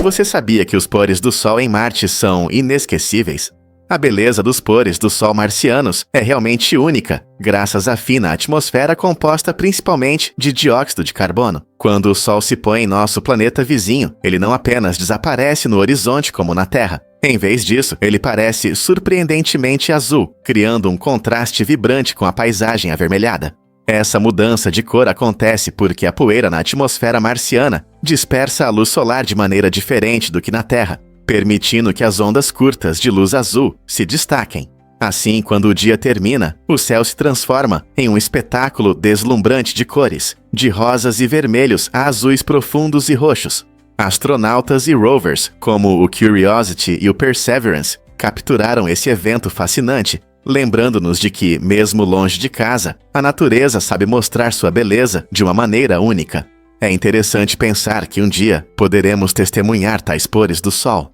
Você sabia que os pôres do Sol em Marte são inesquecíveis? A beleza dos pôres do Sol marcianos é realmente única, graças à fina atmosfera composta principalmente de dióxido de carbono. Quando o Sol se põe em nosso planeta vizinho, ele não apenas desaparece no horizonte como na Terra. Em vez disso, ele parece surpreendentemente azul, criando um contraste vibrante com a paisagem avermelhada. Essa mudança de cor acontece porque a poeira na atmosfera marciana dispersa a luz solar de maneira diferente do que na Terra, permitindo que as ondas curtas de luz azul se destaquem. Assim, quando o dia termina, o céu se transforma em um espetáculo deslumbrante de cores, de rosas e vermelhos a azuis profundos e roxos. Astronautas e rovers, como o Curiosity e o Perseverance, capturaram esse evento fascinante, lembrando-nos de que, mesmo longe de casa, a natureza sabe mostrar sua beleza de uma maneira única. É interessante pensar que um dia poderemos testemunhar tais pôres do Sol.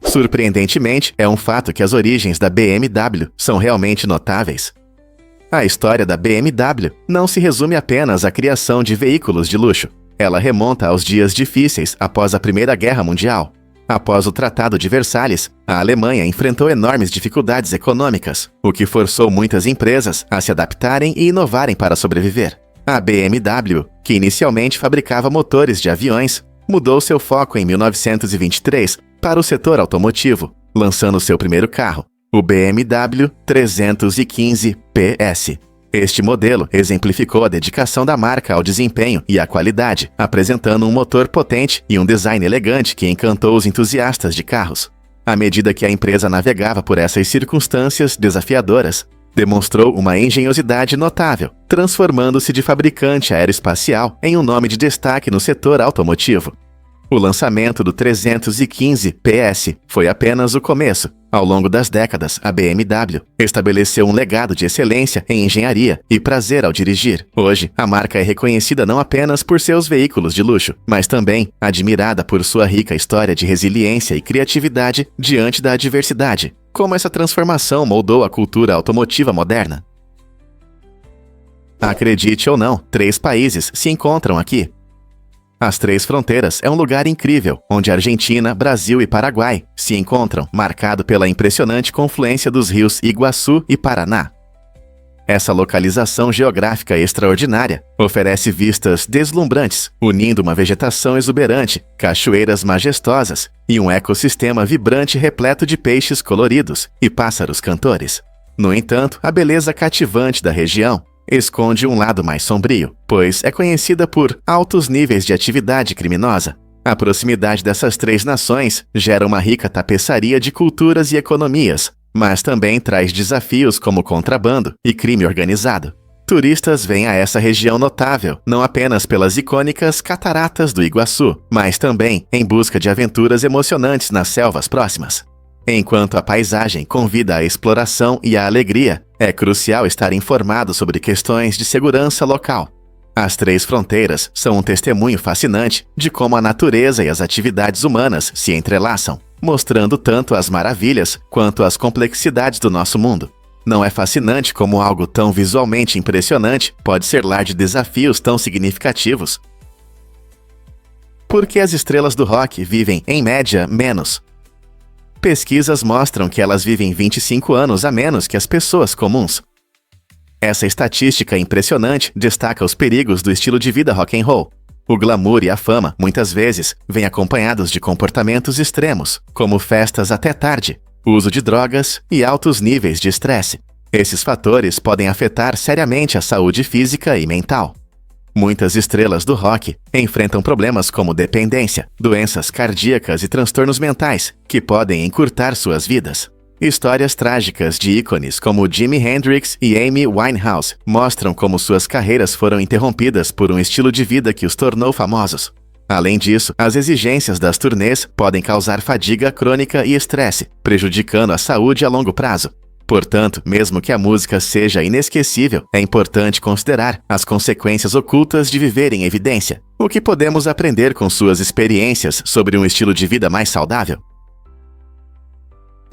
Surpreendentemente, é um fato que as origens da BMW são realmente notáveis. A história da BMW não se resume apenas à criação de veículos de luxo. Ela remonta aos dias difíceis após a Primeira Guerra Mundial. Após o Tratado de Versalhes, a Alemanha enfrentou enormes dificuldades econômicas, o que forçou muitas empresas a se adaptarem e inovarem para sobreviver. A BMW, que inicialmente fabricava motores de aviões, mudou seu foco em 1923 para o setor automotivo, lançando seu primeiro carro, o BMW 315 PS. Este modelo exemplificou a dedicação da marca ao desempenho e à qualidade, apresentando um motor potente e um design elegante que encantou os entusiastas de carros. À medida que a empresa navegava por essas circunstâncias desafiadoras, demonstrou uma engenhosidade notável, transformando-se de fabricante aeroespacial em um nome de destaque no setor automotivo. O lançamento do 315 PS foi apenas o começo. Ao longo das décadas, a BMW estabeleceu um legado de excelência em engenharia e prazer ao dirigir. Hoje, a marca é reconhecida não apenas por seus veículos de luxo, mas também admirada por sua rica história de resiliência e criatividade diante da adversidade. Como essa transformação moldou a cultura automotiva moderna? Acredite ou não, 3 países se encontram aqui. As Três Fronteiras é um lugar incrível, onde Argentina, Brasil e Paraguai se encontram, marcado pela impressionante confluência dos rios Iguaçu e Paraná. Essa localização geográfica extraordinária oferece vistas deslumbrantes, unindo uma vegetação exuberante, cachoeiras majestosas e um ecossistema vibrante repleto de peixes coloridos e pássaros cantores. No entanto, a beleza cativante da região esconde um lado mais sombrio, pois é conhecida por altos níveis de atividade criminosa. A proximidade dessas 3 nações gera uma rica tapeçaria de culturas e economias, mas também traz desafios como contrabando e crime organizado. Turistas vêm a essa região notável, não apenas pelas icônicas Cataratas do Iguaçu, mas também em busca de aventuras emocionantes nas selvas próximas. Enquanto a paisagem convida à exploração e à alegria, é crucial estar informado sobre questões de segurança local. As Três Fronteiras são um testemunho fascinante de como a natureza e as atividades humanas se entrelaçam, mostrando tanto as maravilhas quanto as complexidades do nosso mundo. Não é fascinante como algo tão visualmente impressionante pode ser lar de desafios tão significativos? Por que as estrelas do rock vivem, em média, menos? Pesquisas mostram que elas vivem 25 anos a menos que as pessoas comuns. Essa estatística impressionante destaca os perigos do estilo de vida rock and roll. O glamour e a fama, muitas vezes, vêm acompanhados de comportamentos extremos, como festas até tarde, uso de drogas e altos níveis de estresse. Esses fatores podem afetar seriamente a saúde física e mental. Muitas estrelas do rock enfrentam problemas como dependência, doenças cardíacas e transtornos mentais, que podem encurtar suas vidas. Histórias trágicas de ícones como Jimi Hendrix e Amy Winehouse mostram como suas carreiras foram interrompidas por um estilo de vida que os tornou famosos. Além disso, as exigências das turnês podem causar fadiga crônica e estresse, prejudicando a saúde a longo prazo. Portanto, mesmo que a música seja inesquecível, é importante considerar as consequências ocultas de viver em evidência. O que podemos aprender com suas experiências sobre um estilo de vida mais saudável?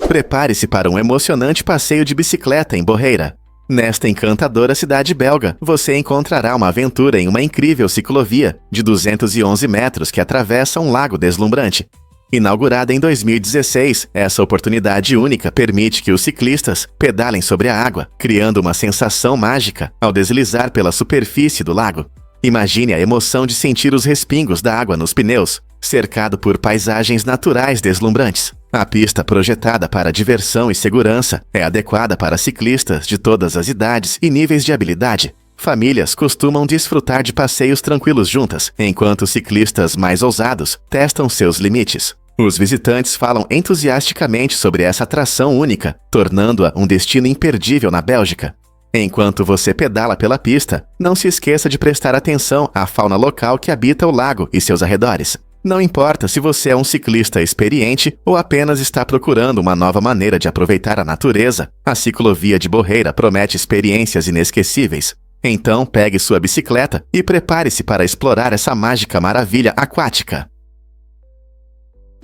Prepare-se para um emocionante passeio de bicicleta em Borreira. Nesta encantadora cidade belga, você encontrará uma aventura em uma incrível ciclovia de 211 metros que atravessa um lago deslumbrante. Inaugurada em 2016, essa oportunidade única permite que os ciclistas pedalem sobre a água, criando uma sensação mágica ao deslizar pela superfície do lago. Imagine a emoção de sentir os respingos da água nos pneus, cercado por paisagens naturais deslumbrantes. A pista projetada para diversão e segurança é adequada para ciclistas de todas as idades e níveis de habilidade. Famílias costumam desfrutar de passeios tranquilos juntas, enquanto ciclistas mais ousados testam seus limites. Os visitantes falam entusiasticamente sobre essa atração única, tornando-a um destino imperdível na Bélgica. Enquanto você pedala pela pista, não se esqueça de prestar atenção à fauna local que habita o lago e seus arredores. Não importa se você é um ciclista experiente ou apenas está procurando uma nova maneira de aproveitar a natureza, a ciclovia de Borreira promete experiências inesquecíveis. Então pegue sua bicicleta e prepare-se para explorar essa mágica maravilha aquática.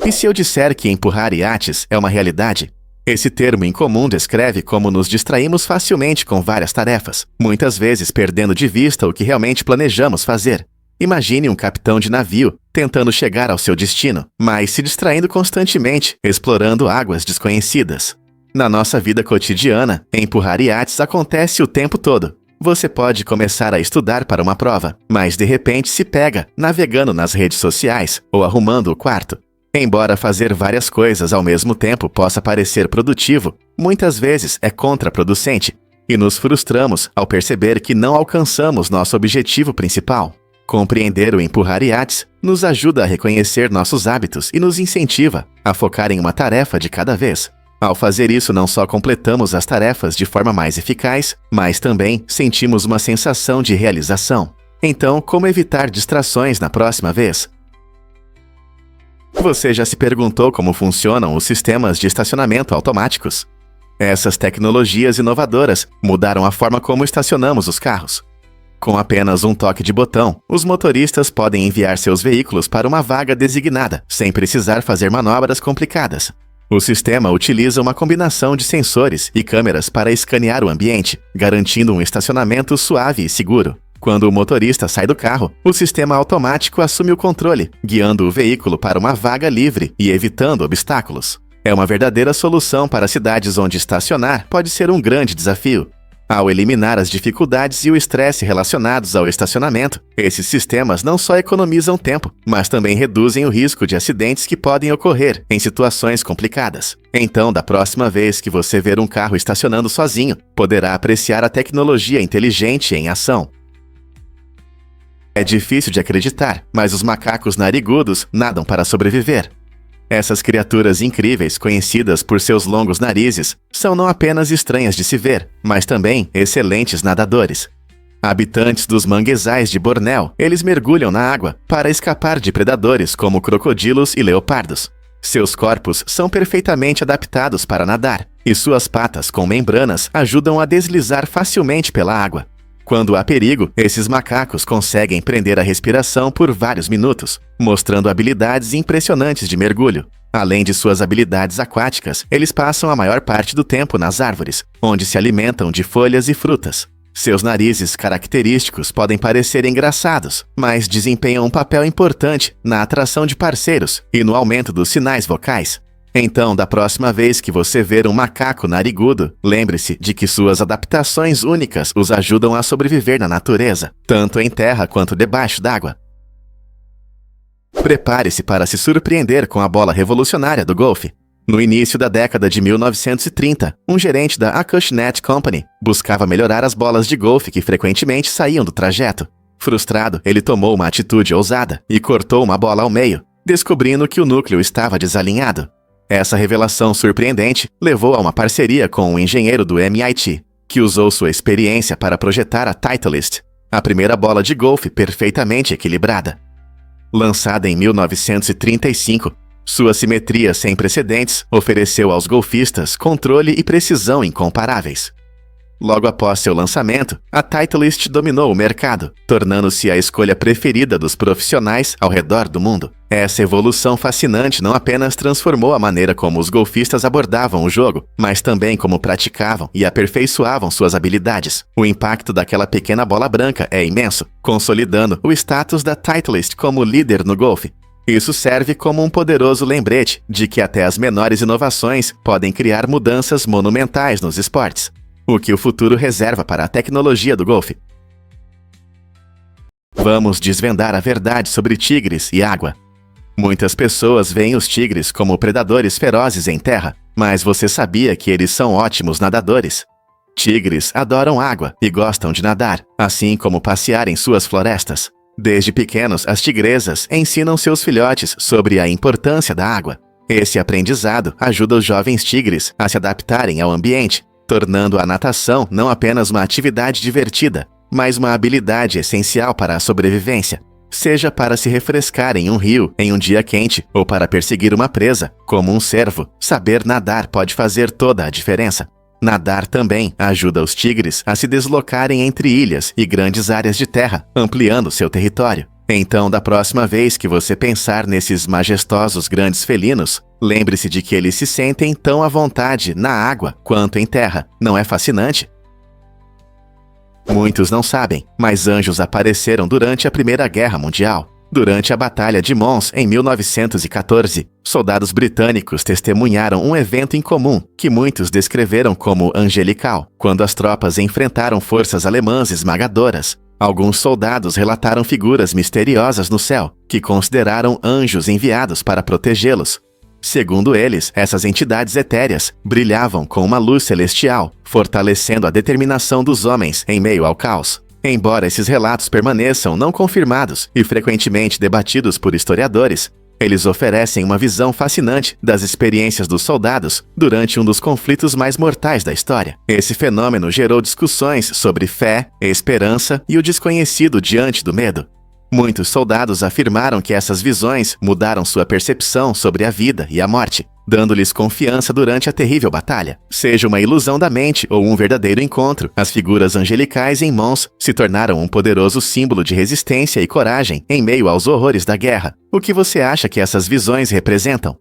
E se eu disser que empurrar iates é uma realidade? Esse termo incomum descreve como nos distraímos facilmente com várias tarefas, muitas vezes perdendo de vista o que realmente planejamos fazer. Imagine um capitão de navio tentando chegar ao seu destino, mas se distraindo constantemente, explorando águas desconhecidas. Na nossa vida cotidiana, empurrar iates acontece o tempo todo. Você pode começar a estudar para uma prova, mas de repente se pega navegando nas redes sociais ou arrumando o quarto. Embora fazer várias coisas ao mesmo tempo possa parecer produtivo, muitas vezes é contraproducente, e nos frustramos ao perceber que não alcançamos nosso objetivo principal. Compreender o empurrar iates nos ajuda a reconhecer nossos hábitos e nos incentiva a focar em uma tarefa de cada vez. Ao fazer isso, não só completamos as tarefas de forma mais eficaz, mas também sentimos uma sensação de realização. Então, como evitar distrações na próxima vez? Você já se perguntou como funcionam os sistemas de estacionamento automáticos? Essas tecnologias inovadoras mudaram a forma como estacionamos os carros. Com apenas um toque de botão, os motoristas podem enviar seus veículos para uma vaga designada, sem precisar fazer manobras complicadas. O sistema utiliza uma combinação de sensores e câmeras para escanear o ambiente, garantindo um estacionamento suave e seguro. Quando o motorista sai do carro, o sistema automático assume o controle, guiando o veículo para uma vaga livre e evitando obstáculos. É uma verdadeira solução para cidades onde estacionar pode ser um grande desafio. Ao eliminar as dificuldades e o estresse relacionados ao estacionamento, esses sistemas não só economizam tempo, mas também reduzem o risco de acidentes que podem ocorrer em situações complicadas. Então, da próxima vez que você ver um carro estacionando sozinho, poderá apreciar a tecnologia inteligente em ação. É difícil de acreditar, mas os macacos narigudos nadam para sobreviver. Essas criaturas incríveis, conhecidas por seus longos narizes, são não apenas estranhas de se ver, mas também excelentes nadadores. Habitantes dos manguezais de Bornéu, eles mergulham na água para escapar de predadores como crocodilos e leopardos. Seus corpos são perfeitamente adaptados para nadar, e suas patas com membranas ajudam a deslizar facilmente pela água. Quando há perigo, esses macacos conseguem prender a respiração por vários minutos, mostrando habilidades impressionantes de mergulho. Além de suas habilidades aquáticas, eles passam a maior parte do tempo nas árvores, onde se alimentam de folhas e frutas. Seus narizes característicos podem parecer engraçados, mas desempenham um papel importante na atração de parceiros e no aumento dos sinais vocais. Então, da próxima vez que você ver um macaco narigudo, lembre-se de que suas adaptações únicas os ajudam a sobreviver na natureza, tanto em terra quanto debaixo d'água. Prepare-se para se surpreender com a bola revolucionária do golfe. No início da década de 1930, um gerente da Acushnet Company buscava melhorar as bolas de golfe que frequentemente saíam do trajeto. Frustrado, ele tomou uma atitude ousada e cortou uma bola ao meio, descobrindo que o núcleo estava desalinhado. Essa revelação surpreendente levou a uma parceria com um engenheiro do MIT, que usou sua experiência para projetar a Titleist, a primeira bola de golfe perfeitamente equilibrada. Lançada em 1935, sua simetria sem precedentes ofereceu aos golfistas controle e precisão incomparáveis. Logo após seu lançamento, a Titleist dominou o mercado, tornando-se a escolha preferida dos profissionais ao redor do mundo. Essa evolução fascinante não apenas transformou a maneira como os golfistas abordavam o jogo, mas também como praticavam e aperfeiçoavam suas habilidades. O impacto daquela pequena bola branca é imenso, consolidando o status da Titleist como líder no golfe. Isso serve como um poderoso lembrete de que até as menores inovações podem criar mudanças monumentais nos esportes. O que o futuro reserva para a tecnologia do golfe? Vamos desvendar a verdade sobre tigres e água. Muitas pessoas veem os tigres como predadores ferozes em terra, mas você sabia que eles são ótimos nadadores? Tigres adoram água e gostam de nadar, assim como passear em suas florestas. Desde pequenos, as tigresas ensinam seus filhotes sobre a importância da água. Esse aprendizado ajuda os jovens tigres a se adaptarem ao ambiente, tornando a natação não apenas uma atividade divertida, mas uma habilidade essencial para a sobrevivência. Seja para se refrescar em um rio em um dia quente ou para perseguir uma presa, como um cervo, saber nadar pode fazer toda a diferença. Nadar também ajuda os tigres a se deslocarem entre ilhas e grandes áreas de terra, ampliando seu território. Então, da próxima vez que você pensar nesses majestosos grandes felinos, lembre-se de que eles se sentem tão à vontade na água quanto em terra. Não é fascinante? Muitos não sabem, mas anjos apareceram durante a Primeira Guerra Mundial. Durante a Batalha de Mons, em 1914, soldados britânicos testemunharam um evento incomum que muitos descreveram como angelical, quando as tropas enfrentaram forças alemãs esmagadoras. Alguns soldados relataram figuras misteriosas no céu, que consideraram anjos enviados para protegê-los. Segundo eles, essas entidades etéreas brilhavam com uma luz celestial, fortalecendo a determinação dos homens em meio ao caos. Embora esses relatos permaneçam não confirmados e frequentemente debatidos por historiadores, eles oferecem uma visão fascinante das experiências dos soldados durante um dos conflitos mais mortais da história. Esse fenômeno gerou discussões sobre fé, esperança e o desconhecido diante do medo. Muitos soldados afirmaram que essas visões mudaram sua percepção sobre a vida e a morte, dando-lhes confiança durante a terrível batalha. Seja uma ilusão da mente ou um verdadeiro encontro, as figuras angelicais em Mons se tornaram um poderoso símbolo de resistência e coragem em meio aos horrores da guerra. O que você acha que essas visões representam?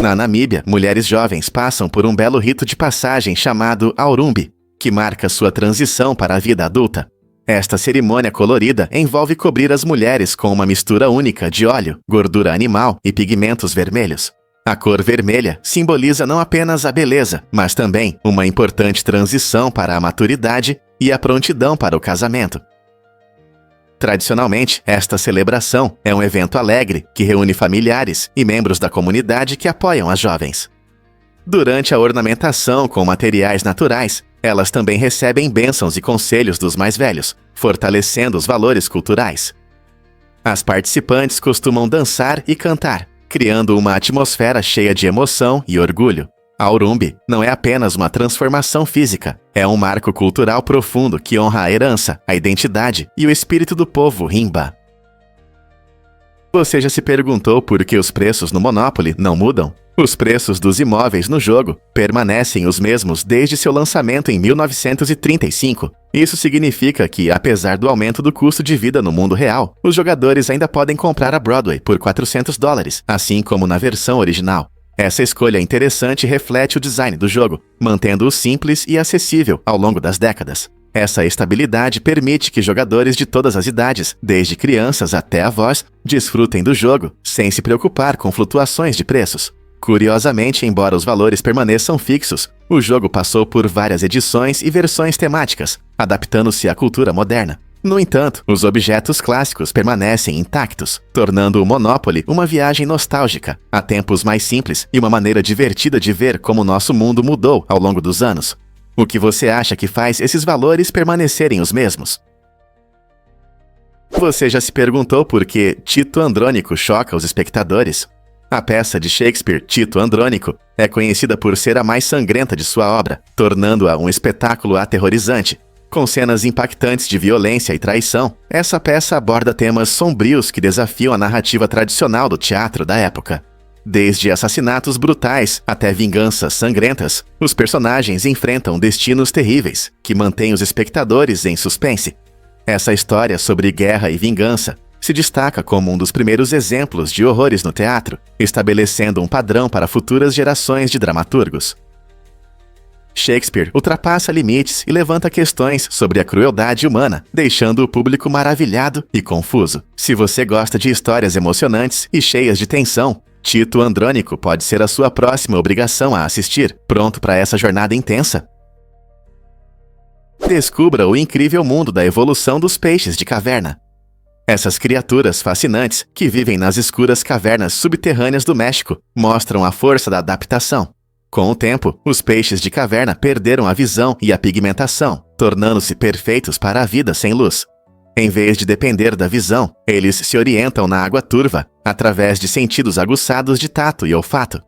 Na Namíbia, mulheres jovens passam por um belo rito de passagem chamado Aurumbi, que marca sua transição para a vida adulta. Esta cerimônia colorida envolve cobrir as mulheres com uma mistura única de óleo, gordura animal e pigmentos vermelhos. A cor vermelha simboliza não apenas a beleza, mas também uma importante transição para a maturidade e a prontidão para o casamento. Tradicionalmente, esta celebração é um evento alegre que reúne familiares e membros da comunidade que apoiam as jovens. Durante a ornamentação com materiais naturais, elas também recebem bênçãos e conselhos dos mais velhos, fortalecendo os valores culturais. As participantes costumam dançar e cantar, criando uma atmosfera cheia de emoção e orgulho. A Aurumbi não é apenas uma transformação física, é um marco cultural profundo que honra a herança, a identidade e o espírito do povo Himba. Você já se perguntou por que os preços no Monopoly não mudam? Os preços dos imóveis no jogo permanecem os mesmos desde seu lançamento em 1935. Isso significa que, apesar do aumento do custo de vida no mundo real, os jogadores ainda podem comprar a Broadway por $400, assim como na versão original. Essa escolha interessante reflete o design do jogo, mantendo-o simples e acessível ao longo das décadas. Essa estabilidade permite que jogadores de todas as idades, desde crianças até avós, desfrutem do jogo, sem se preocupar com flutuações de preços. Curiosamente, embora os valores permaneçam fixos, o jogo passou por várias edições e versões temáticas, adaptando-se à cultura moderna. No entanto, os objetos clássicos permanecem intactos, tornando o Monopoly uma viagem nostálgica, a tempos mais simples e uma maneira divertida de ver como nosso mundo mudou ao longo dos anos. O que você acha que faz esses valores permanecerem os mesmos? Você já se perguntou por que Tito Andrônico choca os espectadores? A peça de Shakespeare, Tito Andrônico, é conhecida por ser a mais sangrenta de sua obra, tornando-a um espetáculo aterrorizante. Com cenas impactantes de violência e traição, essa peça aborda temas sombrios que desafiam a narrativa tradicional do teatro da época. Desde assassinatos brutais até vinganças sangrentas, os personagens enfrentam destinos terríveis, que mantêm os espectadores em suspense. Essa história sobre guerra e vingança se destaca como um dos primeiros exemplos de horrores no teatro, estabelecendo um padrão para futuras gerações de dramaturgos. Shakespeare ultrapassa limites e levanta questões sobre a crueldade humana, deixando o público maravilhado e confuso. Se você gosta de histórias emocionantes e cheias de tensão, Tito Andrônico pode ser a sua próxima obrigação a assistir. Pronto para essa jornada intensa? Descubra o incrível mundo da evolução dos peixes de caverna. Essas criaturas fascinantes, que vivem nas escuras cavernas subterrâneas do México, mostram a força da adaptação. Com o tempo, os peixes de caverna perderam a visão e a pigmentação, tornando-se perfeitos para a vida sem luz. Em vez de depender da visão, eles se orientam na água turva, através de sentidos aguçados de tato e olfato.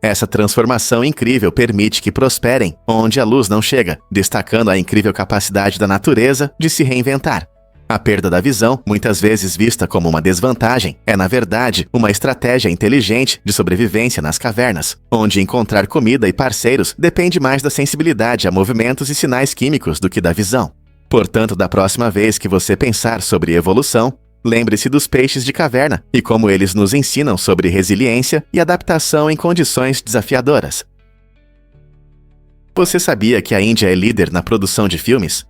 Essa transformação incrível permite que prosperem onde a luz não chega, destacando a incrível capacidade da natureza de se reinventar. A perda da visão, muitas vezes vista como uma desvantagem, é na verdade uma estratégia inteligente de sobrevivência nas cavernas, onde encontrar comida e parceiros depende mais da sensibilidade a movimentos e sinais químicos do que da visão. Portanto, da próxima vez que você pensar sobre evolução, lembre-se dos peixes de caverna e como eles nos ensinam sobre resiliência e adaptação em condições desafiadoras. Você sabia que a Índia é líder na produção de filmes?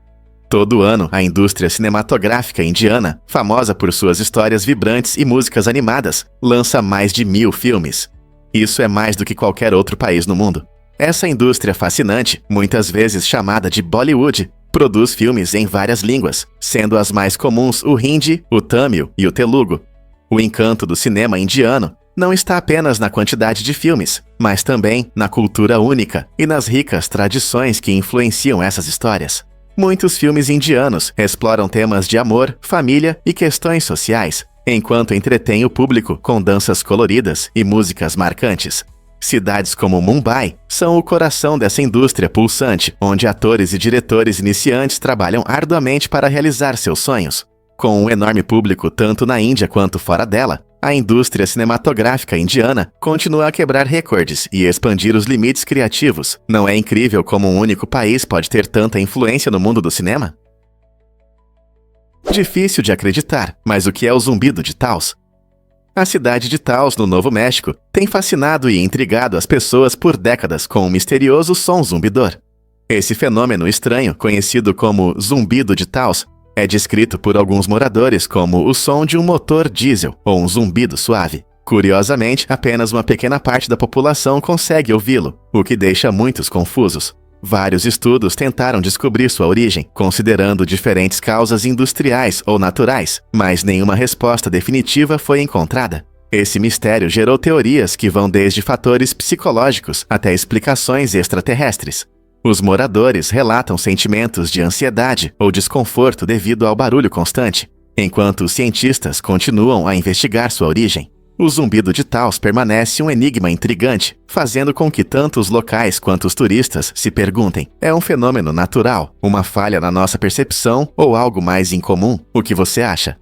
Todo ano, a indústria cinematográfica indiana, famosa por suas histórias vibrantes e músicas animadas, lança mais de 1000 filmes. Isso é mais do que qualquer outro país no mundo. Essa indústria fascinante, muitas vezes chamada de Bollywood, produz filmes em várias línguas, sendo as mais comuns o Hindi, o Tamil e o Telugu. O encanto do cinema indiano não está apenas na quantidade de filmes, mas também na cultura única e nas ricas tradições que influenciam essas histórias. Muitos filmes indianos exploram temas de amor, família e questões sociais, enquanto entretêm o público com danças coloridas e músicas marcantes. Cidades como Mumbai são o coração dessa indústria pulsante, onde atores e diretores iniciantes trabalham arduamente para realizar seus sonhos. Com um enorme público tanto na Índia quanto fora dela, a indústria cinematográfica indiana continua a quebrar recordes e expandir os limites criativos. Não é incrível como um único país pode ter tanta influência no mundo do cinema? Difícil de acreditar, mas o que é o Zumbido de Taos? A cidade de Taos, no Novo México, tem fascinado e intrigado as pessoas por décadas com um misterioso som zumbidor. Esse fenômeno estranho, conhecido como Zumbido de Taos, é descrito por alguns moradores como o som de um motor diesel ou um zumbido suave. Curiosamente, apenas uma pequena parte da população consegue ouvi-lo, o que deixa muitos confusos. Vários estudos tentaram descobrir sua origem, considerando diferentes causas industriais ou naturais, mas nenhuma resposta definitiva foi encontrada. Esse mistério gerou teorias que vão desde fatores psicológicos até explicações extraterrestres. Os moradores relatam sentimentos de ansiedade ou desconforto devido ao barulho constante, enquanto os cientistas continuam a investigar sua origem. O zumbido de Taos permanece um enigma intrigante, fazendo com que tanto os locais quanto os turistas se perguntem: é um fenômeno natural, uma falha na nossa percepção ou algo mais incomum? O que você acha?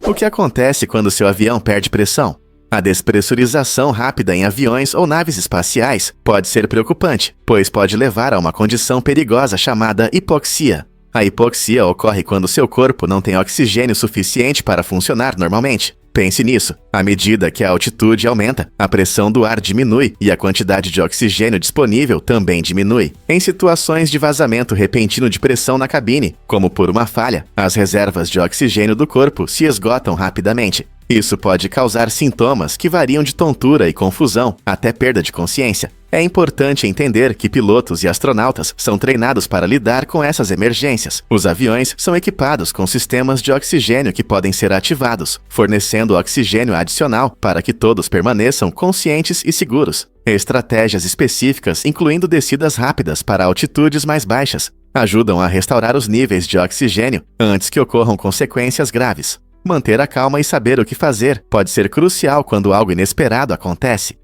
O que acontece quando seu avião perde pressão? A despressurização rápida em aviões ou naves espaciais pode ser preocupante, pois pode levar a uma condição perigosa chamada hipoxia. A hipoxia ocorre quando seu corpo não tem oxigênio suficiente para funcionar normalmente. Pense nisso. À medida que a altitude aumenta, a pressão do ar diminui e a quantidade de oxigênio disponível também diminui. Em situações de vazamento repentino de pressão na cabine, como por uma falha, as reservas de oxigênio do corpo se esgotam rapidamente. Isso pode causar sintomas que variam de tontura e confusão até perda de consciência. É importante entender que pilotos e astronautas são treinados para lidar com essas emergências. Os aviões são equipados com sistemas de oxigênio que podem ser ativados, fornecendo oxigênio adicional para que todos permaneçam conscientes e seguros. Estratégias específicas, incluindo descidas rápidas para altitudes mais baixas, ajudam a restaurar os níveis de oxigênio antes que ocorram consequências graves. Manter a calma e saber o que fazer pode ser crucial quando algo inesperado acontece.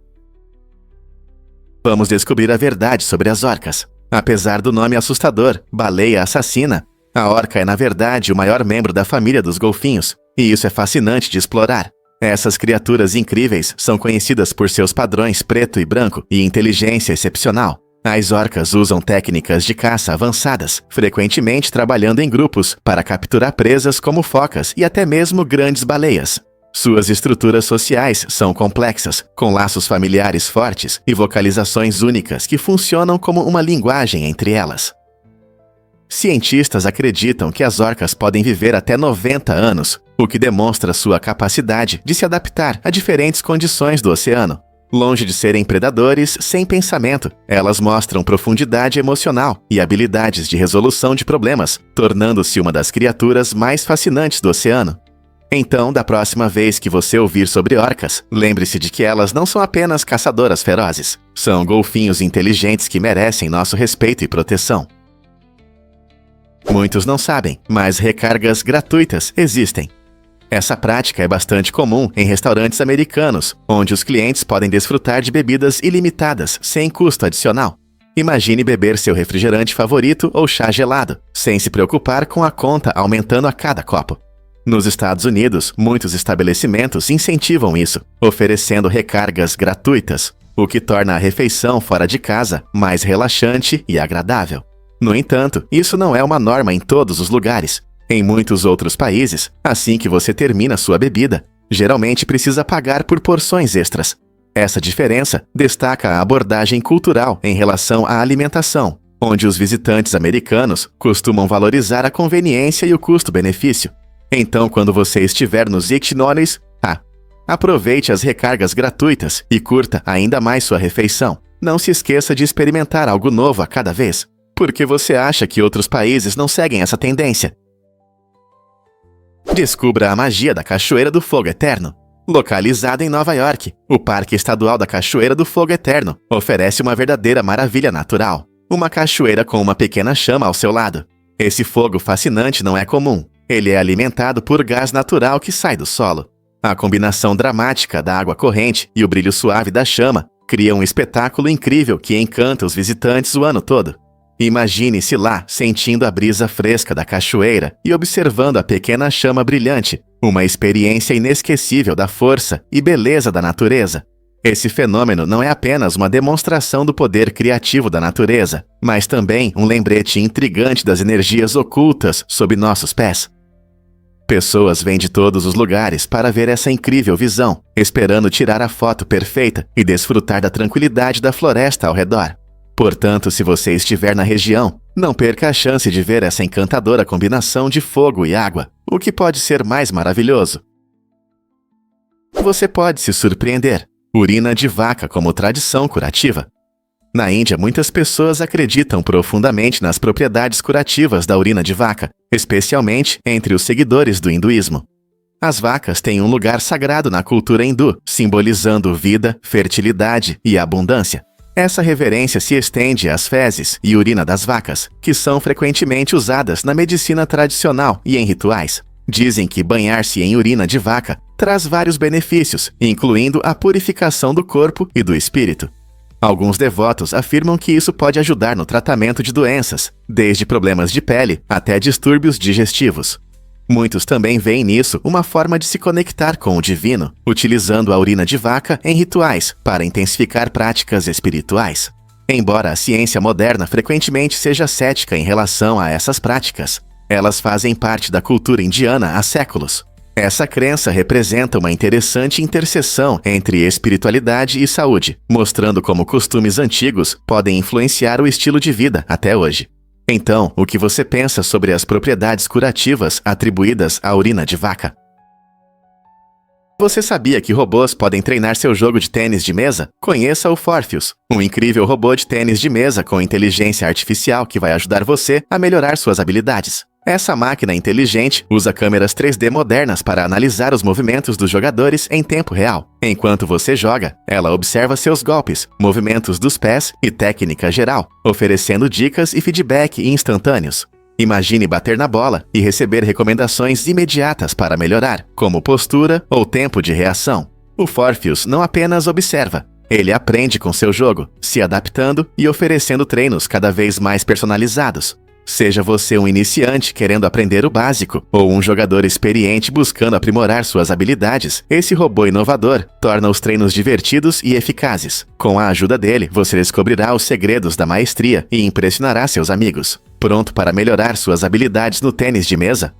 Vamos descobrir a verdade sobre as orcas. Apesar do nome assustador, baleia assassina, a orca é na verdade o maior membro da família dos golfinhos, e isso é fascinante de explorar. Essas criaturas incríveis são conhecidas por seus padrões preto e branco e inteligência excepcional. As orcas usam técnicas de caça avançadas, frequentemente trabalhando em grupos para capturar presas como focas e até mesmo grandes baleias. Suas estruturas sociais são complexas, com laços familiares fortes e vocalizações únicas que funcionam como uma linguagem entre elas. Cientistas acreditam que as orcas podem viver até 90 anos, o que demonstra sua capacidade de se adaptar a diferentes condições do oceano. Longe de serem predadores sem pensamento, elas mostram profundidade emocional e habilidades de resolução de problemas, tornando-se uma das criaturas mais fascinantes do oceano. Então, da próxima vez que você ouvir sobre orcas, lembre-se de que elas não são apenas caçadoras ferozes. São golfinhos inteligentes que merecem nosso respeito e proteção. Muitos não sabem, mas recargas gratuitas existem. Essa prática é bastante comum em restaurantes americanos, onde os clientes podem desfrutar de bebidas ilimitadas, sem custo adicional. Imagine beber seu refrigerante favorito ou chá gelado, sem se preocupar com a conta aumentando a cada copo. Nos Estados Unidos, muitos estabelecimentos incentivam isso, oferecendo recargas gratuitas, o que torna a refeição fora de casa mais relaxante e agradável. No entanto, isso não é uma norma em todos os lugares. Em muitos outros países, assim que você termina sua bebida, geralmente precisa pagar por porções extras. Essa diferença destaca a abordagem cultural em relação à alimentação, onde os visitantes americanos costumam valorizar a conveniência e o custo-benefício. Então, quando você estiver nos Ichnones, aproveite as recargas gratuitas e curta ainda mais sua refeição. Não se esqueça de experimentar algo novo a cada vez. Por que você acha que outros países não seguem essa tendência? Descubra a magia da Cachoeira do Fogo Eterno. Localizado em Nova York, o Parque Estadual da Cachoeira do Fogo Eterno oferece uma verdadeira maravilha natural. Uma cachoeira com uma pequena chama ao seu lado. Esse fogo fascinante não é comum. Ele é alimentado por gás natural que sai do solo. A combinação dramática da água corrente e o brilho suave da chama cria um espetáculo incrível que encanta os visitantes o ano todo. Imagine-se lá, sentindo a brisa fresca da cachoeira e observando a pequena chama brilhante, uma experiência inesquecível da força e beleza da natureza. Esse fenômeno não é apenas uma demonstração do poder criativo da natureza, mas também um lembrete intrigante das energias ocultas sob nossos pés. Pessoas vêm de todos os lugares para ver essa incrível visão, esperando tirar a foto perfeita e desfrutar da tranquilidade da floresta ao redor. Portanto, se você estiver na região, não perca a chance de ver essa encantadora combinação de fogo e água, o que pode ser mais maravilhoso. Você pode se surpreender. Urina de vaca como tradição curativa. Na Índia, muitas pessoas acreditam profundamente nas propriedades curativas da urina de vaca, especialmente entre os seguidores do hinduísmo. As vacas têm um lugar sagrado na cultura hindu, simbolizando vida, fertilidade e abundância. Essa reverência se estende às fezes e urina das vacas, que são frequentemente usadas na medicina tradicional e em rituais. Dizem que banhar-se em urina de vaca traz vários benefícios, incluindo a purificação do corpo e do espírito. Alguns devotos afirmam que isso pode ajudar no tratamento de doenças, desde problemas de pele até distúrbios digestivos. Muitos também veem nisso uma forma de se conectar com o divino, utilizando a urina de vaca em rituais para intensificar práticas espirituais. Embora a ciência moderna frequentemente seja cética em relação a essas práticas, elas fazem parte da cultura indiana há séculos. Essa crença representa uma interessante interseção entre espiritualidade e saúde, mostrando como costumes antigos podem influenciar o estilo de vida até hoje. Então, o que você pensa sobre as propriedades curativas atribuídas à urina de vaca? Você sabia que robôs podem treinar seu jogo de tênis de mesa? Conheça o Forfius, um incrível robô de tênis de mesa com inteligência artificial que vai ajudar você a melhorar suas habilidades. Essa máquina inteligente usa câmeras 3D modernas para analisar os movimentos dos jogadores em tempo real. Enquanto você joga, ela observa seus golpes, movimentos dos pés e técnica geral, oferecendo dicas e feedback instantâneos. Imagine bater na bola e receber recomendações imediatas para melhorar, como postura ou tempo de reação. O Forfius não apenas observa, ele aprende com seu jogo, se adaptando e oferecendo treinos cada vez mais personalizados. Seja você um iniciante querendo aprender o básico ou um jogador experiente buscando aprimorar suas habilidades, esse robô inovador torna os treinos divertidos e eficazes. Com a ajuda dele, você descobrirá os segredos da maestria e impressionará seus amigos. Pronto para melhorar suas habilidades no tênis de mesa?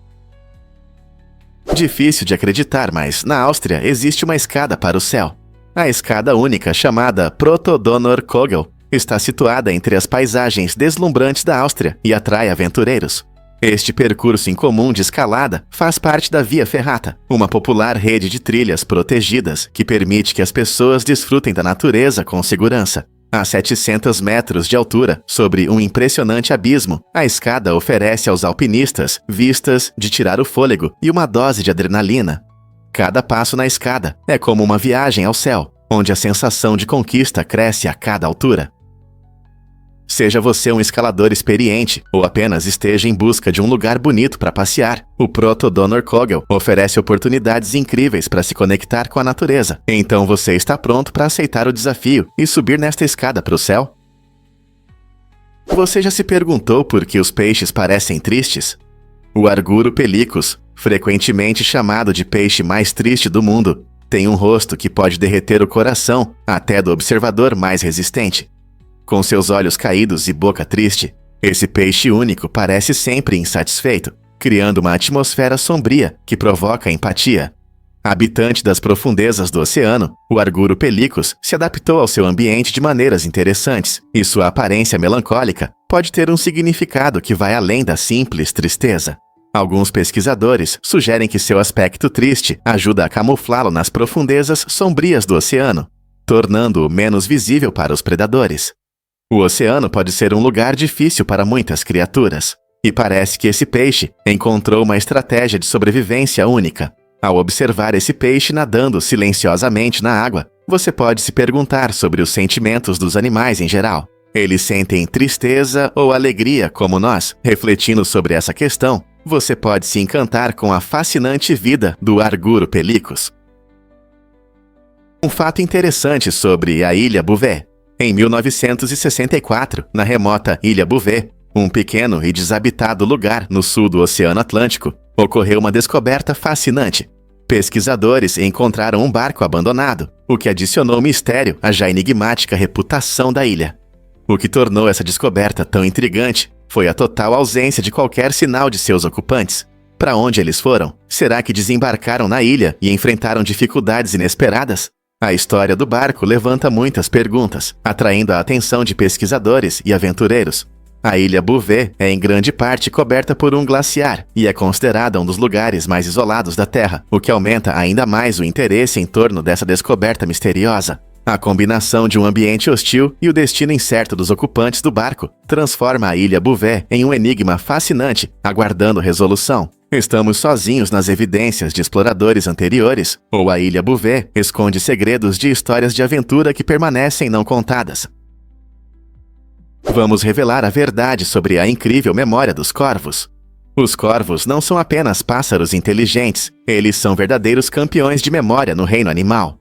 Difícil de acreditar, mas na Áustria existe uma escada para o céu. A escada única, chamada Proto-Donner-Kogel, está situada entre as paisagens deslumbrantes da Áustria e atrai aventureiros. Este percurso incomum de escalada faz parte da Via Ferrata, uma popular rede de trilhas protegidas que permite que as pessoas desfrutem da natureza com segurança. A 700 metros de altura, sobre um impressionante abismo, a escada oferece aos alpinistas vistas de tirar o fôlego e uma dose de adrenalina. Cada passo na escada é como uma viagem ao céu, onde a sensação de conquista cresce a cada altura. Seja você um escalador experiente ou apenas esteja em busca de um lugar bonito para passear, o Proto-Donner-Kogel oferece oportunidades incríveis para se conectar com a natureza. Então você está pronto para aceitar o desafio e subir nesta escada para o céu? Você já se perguntou por que os peixes parecem tristes? O Arguro pelicus, frequentemente chamado de peixe mais triste do mundo, tem um rosto que pode derreter o coração até do observador mais resistente. Com seus olhos caídos e boca triste, esse peixe único parece sempre insatisfeito, criando uma atmosfera sombria que provoca empatia. Habitante das profundezas do oceano, o Arguro pelicus se adaptou ao seu ambiente de maneiras interessantes, e sua aparência melancólica pode ter um significado que vai além da simples tristeza. Alguns pesquisadores sugerem que seu aspecto triste ajuda a camuflá-lo nas profundezas sombrias do oceano, tornando-o menos visível para os predadores. O oceano pode ser um lugar difícil para muitas criaturas, e parece que esse peixe encontrou uma estratégia de sobrevivência única. Ao observar esse peixe nadando silenciosamente na água, você pode se perguntar sobre os sentimentos dos animais em geral. Eles sentem tristeza ou alegria como nós? Refletindo sobre essa questão, você pode se encantar com a fascinante vida do Arguro pelicus. Um fato interessante sobre a Ilha Bouvet. Em 1964, na remota Ilha Bouvet, um pequeno e desabitado lugar no sul do Oceano Atlântico, ocorreu uma descoberta fascinante. Pesquisadores encontraram um barco abandonado, o que adicionou mistério à já enigmática reputação da ilha. O que tornou essa descoberta tão intrigante foi a total ausência de qualquer sinal de seus ocupantes. Para onde eles foram? Será que desembarcaram na ilha e enfrentaram dificuldades inesperadas? A história do barco levanta muitas perguntas, atraindo a atenção de pesquisadores e aventureiros. A Ilha Bouvet é em grande parte coberta por um glaciar e é considerada um dos lugares mais isolados da Terra, o que aumenta ainda mais o interesse em torno dessa descoberta misteriosa. A combinação de um ambiente hostil e o destino incerto dos ocupantes do barco transforma a Ilha Bouvet em um enigma fascinante, aguardando resolução. Estamos sozinhos nas evidências de exploradores anteriores, ou a Ilha Bouvet esconde segredos de histórias de aventura que permanecem não contadas? Vamos revelar a verdade sobre a incrível memória dos corvos. Os corvos não são apenas pássaros inteligentes, eles são verdadeiros campeões de memória no reino animal.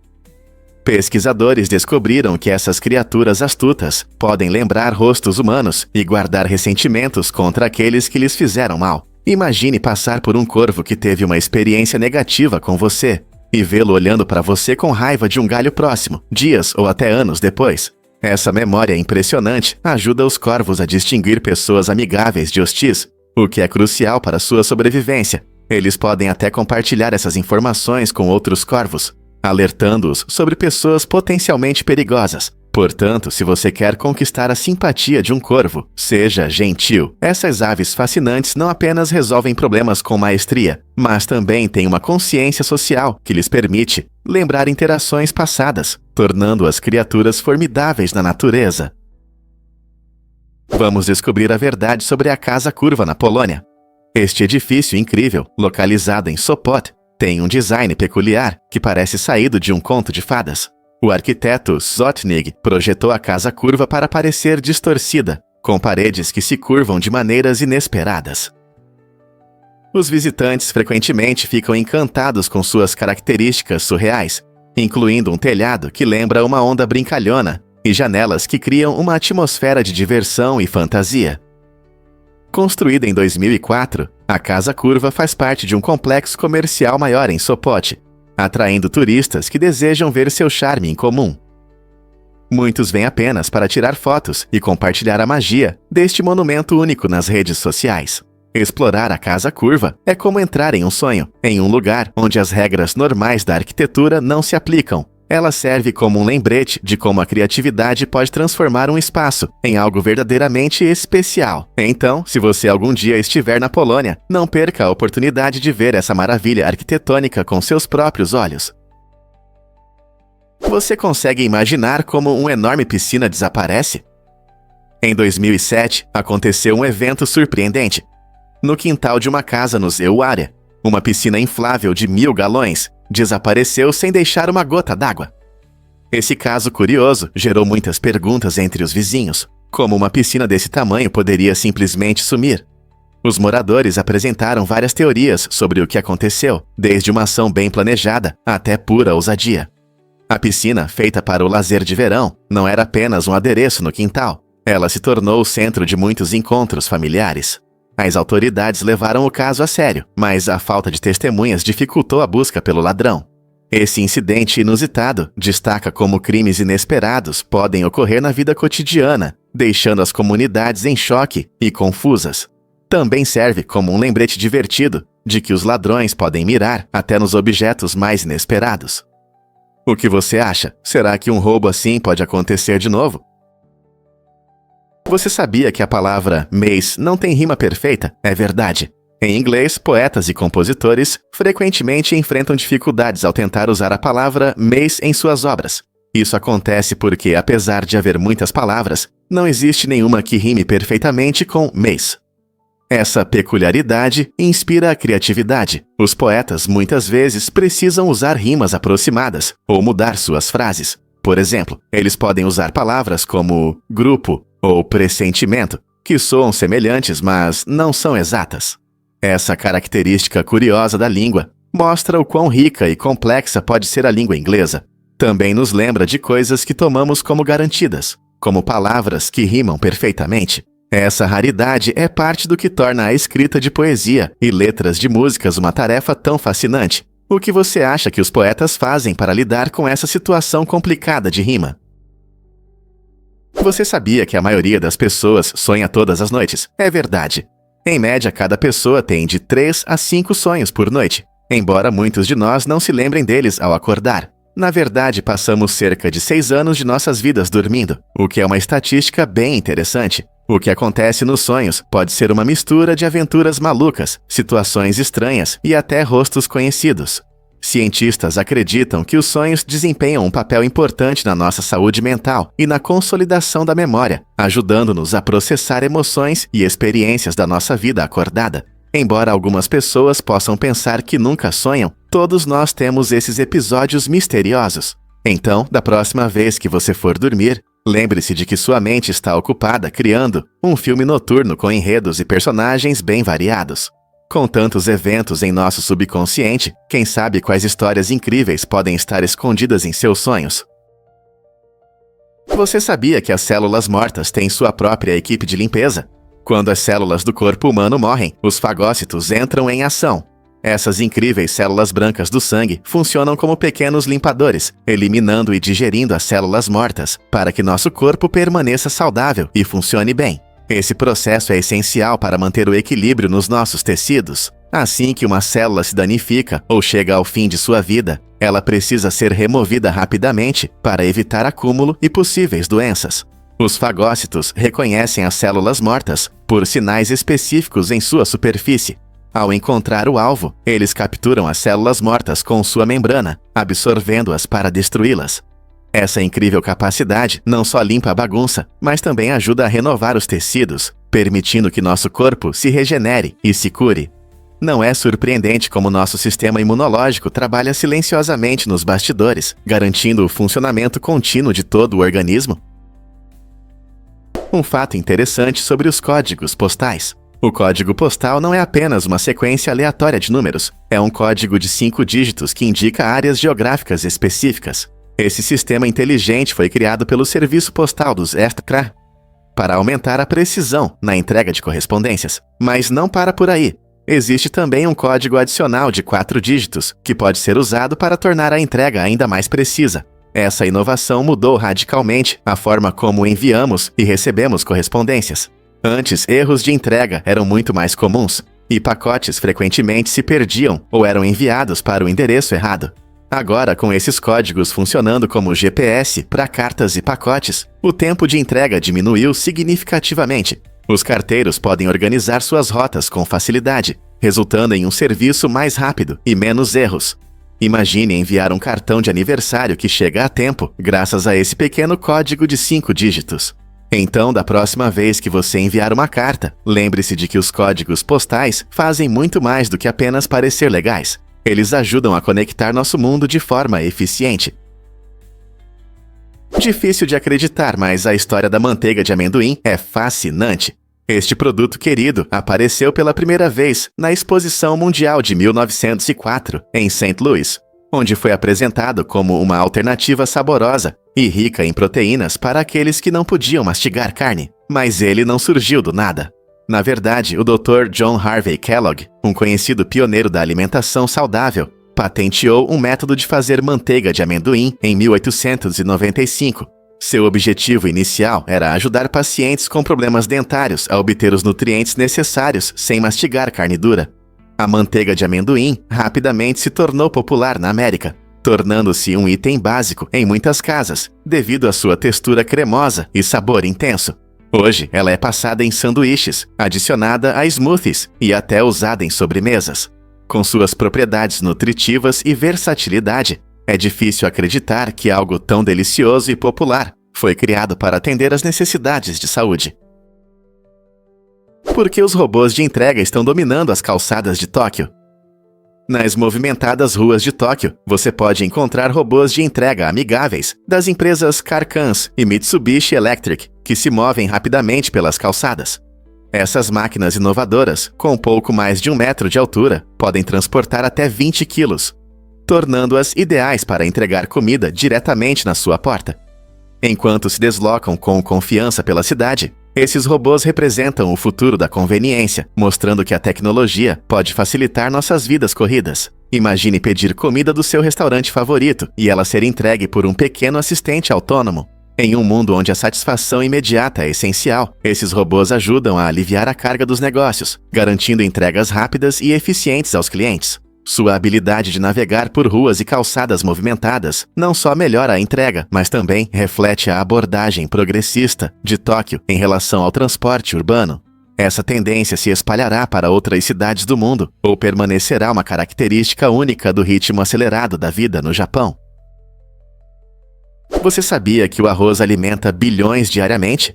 Pesquisadores descobriram que essas criaturas astutas podem lembrar rostos humanos e guardar ressentimentos contra aqueles que lhes fizeram mal. Imagine passar por um corvo que teve uma experiência negativa com você e vê-lo olhando para você com raiva de um galho próximo, dias ou até anos depois. Essa memória impressionante ajuda os corvos a distinguir pessoas amigáveis de hostis, o que é crucial para sua sobrevivência. Eles podem até compartilhar essas informações com outros corvos, alertando-os sobre pessoas potencialmente perigosas. Portanto, se você quer conquistar a simpatia de um corvo, seja gentil. Essas aves fascinantes não apenas resolvem problemas com maestria, mas também têm uma consciência social que lhes permite lembrar interações passadas, tornando-as criaturas formidáveis na natureza. Vamos descobrir a verdade sobre a Casa Curva na Polônia. Este edifício incrível, localizado em Sopot, tem um design peculiar que parece saído de um conto de fadas. O arquiteto Zotnig projetou a casa curva para parecer distorcida, com paredes que se curvam de maneiras inesperadas. Os visitantes frequentemente ficam encantados com suas características surreais, incluindo um telhado que lembra uma onda brincalhona e janelas que criam uma atmosfera de diversão e fantasia. Construída em 2004, a Casa Curva faz parte de um complexo comercial maior em Sopot, atraindo turistas que desejam ver seu charme em comum. Muitos vêm apenas para tirar fotos e compartilhar a magia deste monumento único nas redes sociais. Explorar a Casa Curva é como entrar em um sonho, em um lugar onde as regras normais da arquitetura não se aplicam. Ela serve como um lembrete de como a criatividade pode transformar um espaço em algo verdadeiramente especial. Então, se você algum dia estiver na Polônia, não perca a oportunidade de ver essa maravilha arquitetônica com seus próprios olhos. Você consegue imaginar como uma enorme piscina desaparece? Em 2007, aconteceu um evento surpreendente. No quintal de uma casa no Zeuária, uma piscina inflável de 1.000 galões desapareceu sem deixar uma gota d'água. Esse caso curioso gerou muitas perguntas entre os vizinhos. Como uma piscina desse tamanho poderia simplesmente sumir? Os moradores apresentaram várias teorias sobre o que aconteceu, desde uma ação bem planejada até pura ousadia. A piscina, feita para o lazer de verão, não era apenas um adereço no quintal. Ela se tornou o centro de muitos encontros familiares. As autoridades levaram o caso a sério, mas a falta de testemunhas dificultou a busca pelo ladrão. Esse incidente inusitado destaca como crimes inesperados podem ocorrer na vida cotidiana, deixando as comunidades em choque e confusas. Também serve como um lembrete divertido de que os ladrões podem mirar até nos objetos mais inesperados. O que você acha? Será que um roubo assim pode acontecer de novo? Você sabia que a palavra mês não tem rima perfeita? É verdade. Em inglês, poetas e compositores frequentemente enfrentam dificuldades ao tentar usar a palavra mês em suas obras. Isso acontece porque, apesar de haver muitas palavras, não existe nenhuma que rime perfeitamente com mês. Essa peculiaridade inspira a criatividade. Os poetas muitas vezes precisam usar rimas aproximadas ou mudar suas frases. Por exemplo, eles podem usar palavras como grupo ou pressentimento, que soam semelhantes, mas não são exatas. Essa característica curiosa da língua mostra o quão rica e complexa pode ser a língua inglesa. Também nos lembra de coisas que tomamos como garantidas, como palavras que rimam perfeitamente. Essa raridade é parte do que torna a escrita de poesia e letras de músicas uma tarefa tão fascinante. O que você acha que os poetas fazem para lidar com essa situação complicada de rima? Você sabia que a maioria das pessoas sonha todas as noites? É verdade. Em média, cada pessoa tem de 3 a 5 sonhos por noite, embora muitos de nós não se lembrem deles ao acordar. Na verdade, passamos cerca de 6 anos de nossas vidas dormindo, o que é uma estatística bem interessante. O que acontece nos sonhos pode ser uma mistura de aventuras malucas, situações estranhas e até rostos conhecidos. Cientistas acreditam que os sonhos desempenham um papel importante na nossa saúde mental e na consolidação da memória, ajudando-nos a processar emoções e experiências da nossa vida acordada. Embora algumas pessoas possam pensar que nunca sonham, todos nós temos esses episódios misteriosos. Então, da próxima vez que você for dormir, lembre-se de que sua mente está ocupada criando um filme noturno com enredos e personagens bem variados. Com tantos eventos em nosso subconsciente, quem sabe quais histórias incríveis podem estar escondidas em seus sonhos? Você sabia que as células mortas têm sua própria equipe de limpeza? Quando as células do corpo humano morrem, os fagócitos entram em ação. Essas incríveis células brancas do sangue funcionam como pequenos limpadores, eliminando e digerindo as células mortas, para que nosso corpo permaneça saudável e funcione bem. Esse processo é essencial para manter o equilíbrio nos nossos tecidos. Assim que uma célula se danifica ou chega ao fim de sua vida, ela precisa ser removida rapidamente para evitar acúmulo e possíveis doenças. Os fagócitos reconhecem as células mortas por sinais específicos em sua superfície. Ao encontrar o alvo, eles capturam as células mortas com sua membrana, absorvendo-as para destruí-las. Essa incrível capacidade não só limpa a bagunça, mas também ajuda a renovar os tecidos, permitindo que nosso corpo se regenere e se cure. Não é surpreendente como nosso sistema imunológico trabalha silenciosamente nos bastidores, garantindo o funcionamento contínuo de todo o organismo? Um fato interessante sobre os códigos postais. O código postal não é apenas uma sequência aleatória de números, é um código de 5 dígitos que indica áreas geográficas específicas. Esse sistema inteligente foi criado pelo Serviço Postal dos ESTCRA. para aumentar a precisão na entrega de correspondências. Mas não para por aí. Existe também um código adicional de 4 dígitos, que pode ser usado para tornar a entrega ainda mais precisa. Essa inovação mudou radicalmente a forma como enviamos e recebemos correspondências. Antes, erros de entrega eram muito mais comuns, e pacotes frequentemente se perdiam ou eram enviados para o endereço errado. Agora, com esses códigos funcionando como GPS para cartas e pacotes, o tempo de entrega diminuiu significativamente. Os carteiros podem organizar suas rotas com facilidade, resultando em um serviço mais rápido e menos erros. Imagine enviar um cartão de aniversário que chega a tempo graças a esse pequeno código de 5 dígitos. Então, da próxima vez que você enviar uma carta, lembre-se de que os códigos postais fazem muito mais do que apenas parecer legais. Eles ajudam a conectar nosso mundo de forma eficiente. Difícil de acreditar, mas a história da manteiga de amendoim é fascinante. Este produto querido apareceu pela primeira vez na Exposição Mundial de 1904, em St. Louis, onde foi apresentado como uma alternativa saborosa e rica em proteínas para aqueles que não podiam mastigar carne. Mas ele não surgiu do nada. Na verdade, o Dr. John Harvey Kellogg, um conhecido pioneiro da alimentação saudável, patenteou um método de fazer manteiga de amendoim em 1895. Seu objetivo inicial era ajudar pacientes com problemas dentários a obter os nutrientes necessários sem mastigar carne dura. A manteiga de amendoim rapidamente se tornou popular na América, tornando-se um item básico em muitas casas, devido à sua textura cremosa e sabor intenso. Hoje, ela é passada em sanduíches, adicionada a smoothies e até usada em sobremesas. Com suas propriedades nutritivas e versatilidade, é difícil acreditar que algo tão delicioso e popular foi criado para atender às necessidades de saúde. Por que os robôs de entrega estão dominando as calçadas de Tóquio? Nas movimentadas ruas de Tóquio, você pode encontrar robôs de entrega amigáveis das empresas Carcans e Mitsubishi Electric, que se movem rapidamente pelas calçadas. Essas máquinas inovadoras, com pouco mais de 1 metro de altura, podem transportar até 20 quilos, tornando-as ideais para entregar comida diretamente na sua porta. Enquanto se deslocam com confiança pela cidade, esses robôs representam o futuro da conveniência, mostrando que a tecnologia pode facilitar nossas vidas corridas. Imagine pedir comida do seu restaurante favorito e ela ser entregue por um pequeno assistente autônomo. Em um mundo onde a satisfação imediata é essencial, esses robôs ajudam a aliviar a carga dos negócios, garantindo entregas rápidas e eficientes aos clientes. Sua habilidade de navegar por ruas e calçadas movimentadas não só melhora a entrega, mas também reflete a abordagem progressista de Tóquio em relação ao transporte urbano. Essa tendência se espalhará para outras cidades do mundo ou permanecerá uma característica única do ritmo acelerado da vida no Japão? Você sabia que o arroz alimenta bilhões diariamente?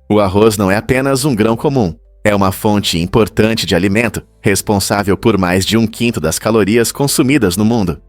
O arroz não é apenas um grão comum. É uma fonte importante de alimento, responsável por mais de 1/5 das calorias consumidas no mundo.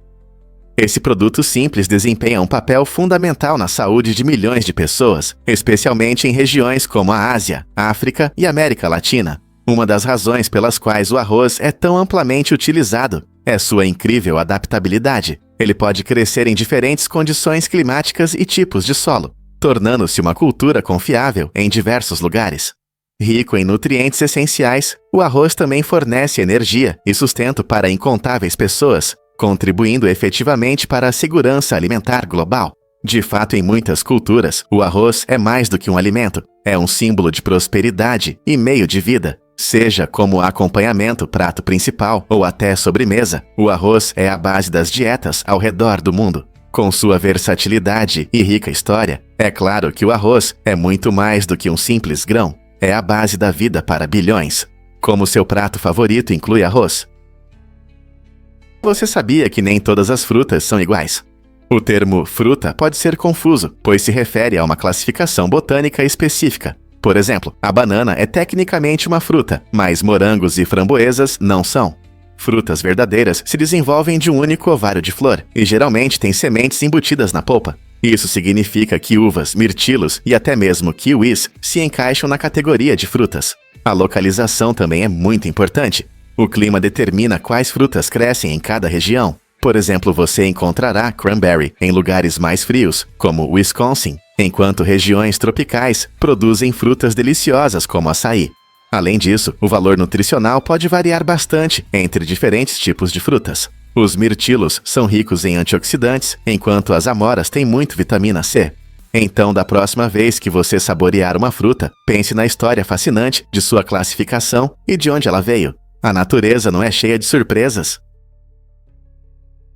Esse produto simples desempenha um papel fundamental na saúde de milhões de pessoas, especialmente em regiões como a Ásia, África e América Latina. Uma das razões pelas quais o arroz é tão amplamente utilizado é sua incrível adaptabilidade. Ele pode crescer em diferentes condições climáticas e tipos de solo, tornando-se uma cultura confiável em diversos lugares. Rico em nutrientes essenciais, o arroz também fornece energia e sustento para incontáveis pessoas, contribuindo efetivamente para a segurança alimentar global. De fato, em muitas culturas, o arroz é mais do que um alimento, é um símbolo de prosperidade e meio de vida. Seja como acompanhamento, prato principal ou até sobremesa, o arroz é a base das dietas ao redor do mundo. Com sua versatilidade e rica história, é claro que o arroz é muito mais do que um simples grão. É a base da vida para bilhões. Como seu prato favorito inclui arroz? Você sabia que nem todas as frutas são iguais? O termo fruta pode ser confuso, pois se refere a uma classificação botânica específica. Por exemplo, a banana é tecnicamente uma fruta, mas morangos e framboesas não são. Frutas verdadeiras se desenvolvem de um único ovário de flor e geralmente têm sementes embutidas na polpa. Isso significa que uvas, mirtilos e até mesmo kiwis se encaixam na categoria de frutas. A localização também é muito importante. O clima determina quais frutas crescem em cada região. Por exemplo, você encontrará cranberry em lugares mais frios, como Wisconsin, enquanto regiões tropicais produzem frutas deliciosas como açaí. Além disso, o valor nutricional pode variar bastante entre diferentes tipos de frutas. Os mirtilos são ricos em antioxidantes, enquanto as amoras têm muito vitamina C. Então, da próxima vez que você saborear uma fruta, pense na história fascinante de sua classificação e de onde ela veio. A natureza não é cheia de surpresas.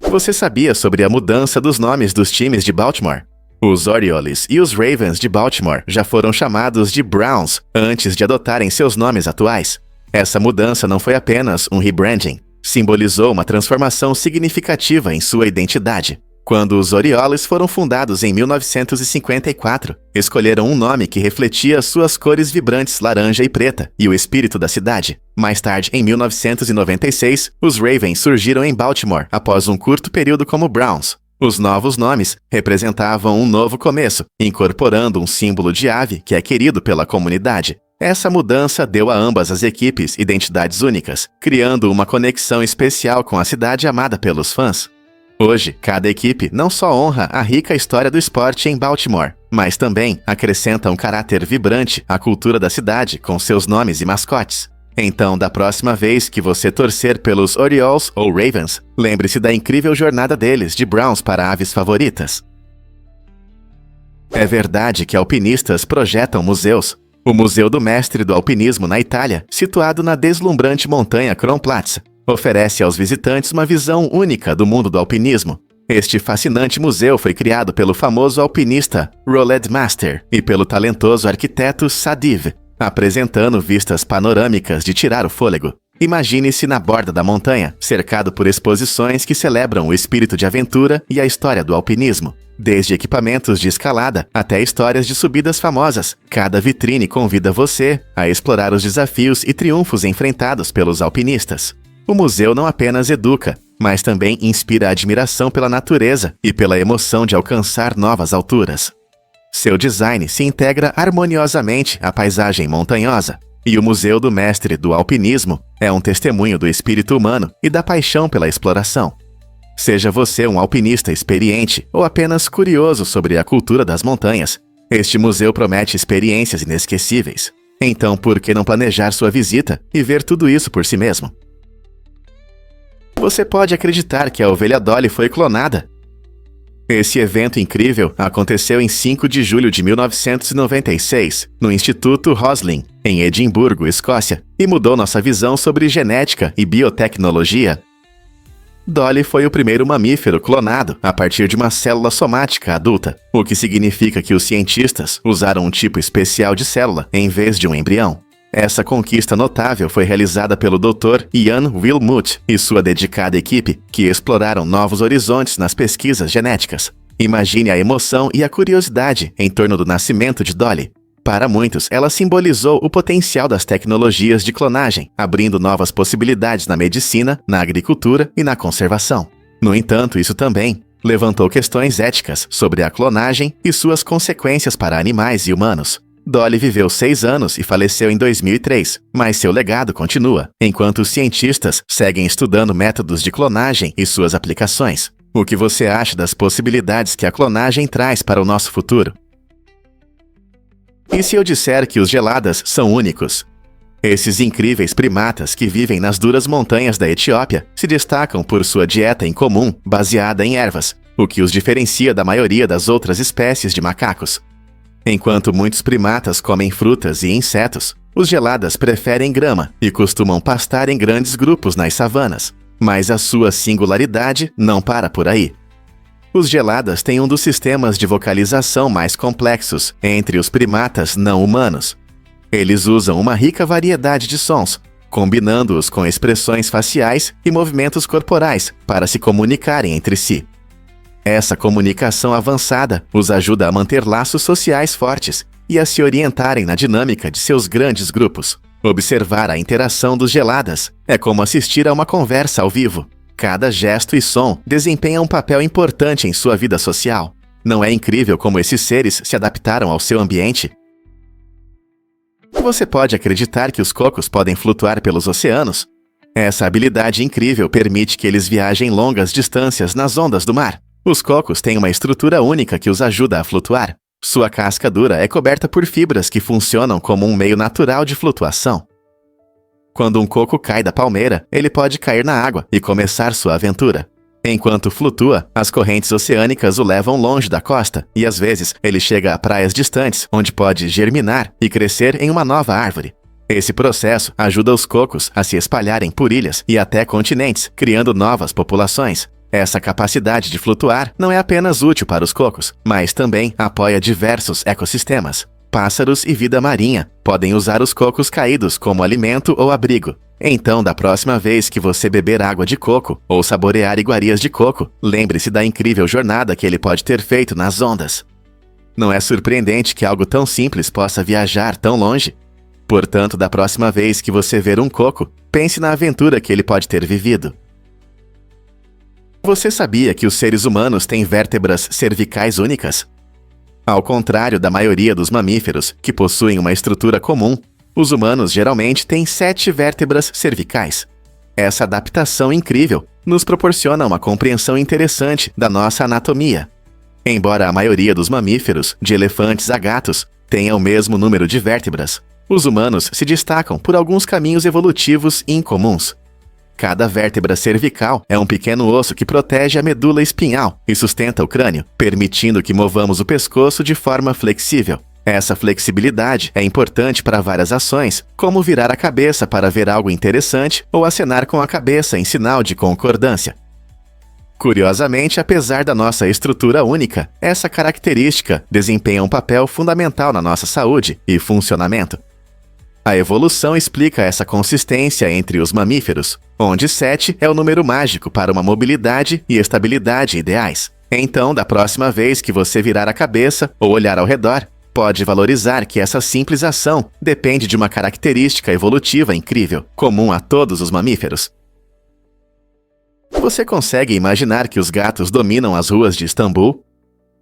Você sabia sobre a mudança dos nomes dos times de Baltimore? Os Orioles e os Ravens de Baltimore já foram chamados de Browns antes de adotarem seus nomes atuais. Essa mudança não foi apenas um rebranding, simbolizou uma transformação significativa em sua identidade. Quando os Orioles foram fundados em 1954, escolheram um nome que refletia suas cores vibrantes laranja e preta e o espírito da cidade. Mais tarde, em 1996, os Ravens surgiram em Baltimore após um curto período como Browns. Os novos nomes representavam um novo começo, incorporando um símbolo de ave que é querido pela comunidade. Essa mudança deu a ambas as equipes identidades únicas, criando uma conexão especial com a cidade amada pelos fãs. Hoje, cada equipe não só honra a rica história do esporte em Baltimore, mas também acrescenta um caráter vibrante à cultura da cidade com seus nomes e mascotes. Então, da próxima vez que você torcer pelos Orioles ou Ravens, lembre-se da incrível jornada deles de Browns para aves favoritas. É verdade que alpinistas projetam museus. O Museu do Mestre do Alpinismo na Itália, situado na deslumbrante montanha Kronplatz, oferece aos visitantes uma visão única do mundo do alpinismo. Este fascinante museu foi criado pelo famoso alpinista Roland Master e pelo talentoso arquiteto Sadiv, apresentando vistas panorâmicas de tirar o fôlego. Imagine-se na borda da montanha, cercado por exposições que celebram o espírito de aventura e a história do alpinismo. Desde equipamentos de escalada até histórias de subidas famosas, cada vitrine convida você a explorar os desafios e triunfos enfrentados pelos alpinistas. O museu não apenas educa, mas também inspira admiração pela natureza e pela emoção de alcançar novas alturas. Seu design se integra harmoniosamente à paisagem montanhosa, e o Museu do Mestre do Alpinismo é um testemunho do espírito humano e da paixão pela exploração. Seja você um alpinista experiente ou apenas curioso sobre a cultura das montanhas, este museu promete experiências inesquecíveis. Então, por que não planejar sua visita e ver tudo isso por si mesmo? Você pode acreditar que a ovelha Dolly foi clonada? Esse evento incrível aconteceu em 5 de julho de 1996, no Instituto Roslin, em Edimburgo, Escócia, e mudou nossa visão sobre genética e biotecnologia. Dolly foi o primeiro mamífero clonado a partir de uma célula somática adulta, o que significa que os cientistas usaram um tipo especial de célula em vez de um embrião. Essa conquista notável foi realizada pelo Dr. Ian Wilmut e sua dedicada equipe, que exploraram novos horizontes nas pesquisas genéticas. Imagine a emoção e a curiosidade em torno do nascimento de Dolly. Para muitos, ela simbolizou o potencial das tecnologias de clonagem, abrindo novas possibilidades na medicina, na agricultura e na conservação. No entanto, isso também levantou questões éticas sobre a clonagem e suas consequências para animais e humanos. Dolly viveu 6 anos e faleceu em 2003, mas seu legado continua, enquanto os cientistas seguem estudando métodos de clonagem e suas aplicações. O que você acha das possibilidades que a clonagem traz para o nosso futuro? E se eu disser que os geladas são únicos? Esses incríveis primatas que vivem nas duras montanhas da Etiópia se destacam por sua dieta incomum baseada em ervas, o que os diferencia da maioria das outras espécies de macacos. Enquanto muitos primatas comem frutas e insetos, os geladas preferem grama e costumam pastar em grandes grupos nas savanas. Mas a sua singularidade não para por aí. Os geladas têm um dos sistemas de vocalização mais complexos entre os primatas não humanos. Eles usam uma rica variedade de sons, combinando-os com expressões faciais e movimentos corporais para se comunicarem entre si. Essa comunicação avançada os ajuda a manter laços sociais fortes e a se orientarem na dinâmica de seus grandes grupos. Observar a interação dos geladas é como assistir a uma conversa ao vivo. Cada gesto e som desempenha um papel importante em sua vida social. Não é incrível como esses seres se adaptaram ao seu ambiente? Você pode acreditar que os cocos podem flutuar pelos oceanos? Essa habilidade incrível permite que eles viajem longas distâncias nas ondas do mar. Os cocos têm uma estrutura única que os ajuda a flutuar. Sua casca dura é coberta por fibras que funcionam como um meio natural de flutuação. Quando um coco cai da palmeira, ele pode cair na água e começar sua aventura. Enquanto flutua, as correntes oceânicas o levam longe da costa e às vezes ele chega a praias distantes onde pode germinar e crescer em uma nova árvore. Esse processo ajuda os cocos a se espalharem por ilhas e até continentes, criando novas populações. Essa capacidade de flutuar não é apenas útil para os cocos, mas também apoia diversos ecossistemas. Pássaros e vida marinha podem usar os cocos caídos como alimento ou abrigo. Então, da próxima vez que você beber água de coco ou saborear iguarias de coco, lembre-se da incrível jornada que ele pode ter feito nas ondas. Não é surpreendente que algo tão simples possa viajar tão longe? Portanto, da próxima vez que você ver um coco, pense na aventura que ele pode ter vivido. Você sabia que os seres humanos têm vértebras cervicais únicas? Ao contrário da maioria dos mamíferos, que possuem uma estrutura comum, os humanos geralmente têm 7 vértebras cervicais. Essa adaptação incrível nos proporciona uma compreensão interessante da nossa anatomia. Embora a maioria dos mamíferos, de elefantes a gatos, tenha o mesmo número de vértebras, os humanos se destacam por alguns caminhos evolutivos incomuns. Cada vértebra cervical é um pequeno osso que protege a medula espinhal e sustenta o crânio, permitindo que movamos o pescoço de forma flexível. Essa flexibilidade é importante para várias ações, como virar a cabeça para ver algo interessante ou acenar com a cabeça em sinal de concordância. Curiosamente, apesar da nossa estrutura única, essa característica desempenha um papel fundamental na nossa saúde e funcionamento. A evolução explica essa consistência entre os mamíferos, onde 7 é o número mágico para uma mobilidade e estabilidade ideais. Então, da próxima vez que você virar a cabeça ou olhar ao redor, pode valorizar que essa simples ação depende de uma característica evolutiva incrível, comum a todos os mamíferos. Você consegue imaginar que os gatos dominam as ruas de Istambul?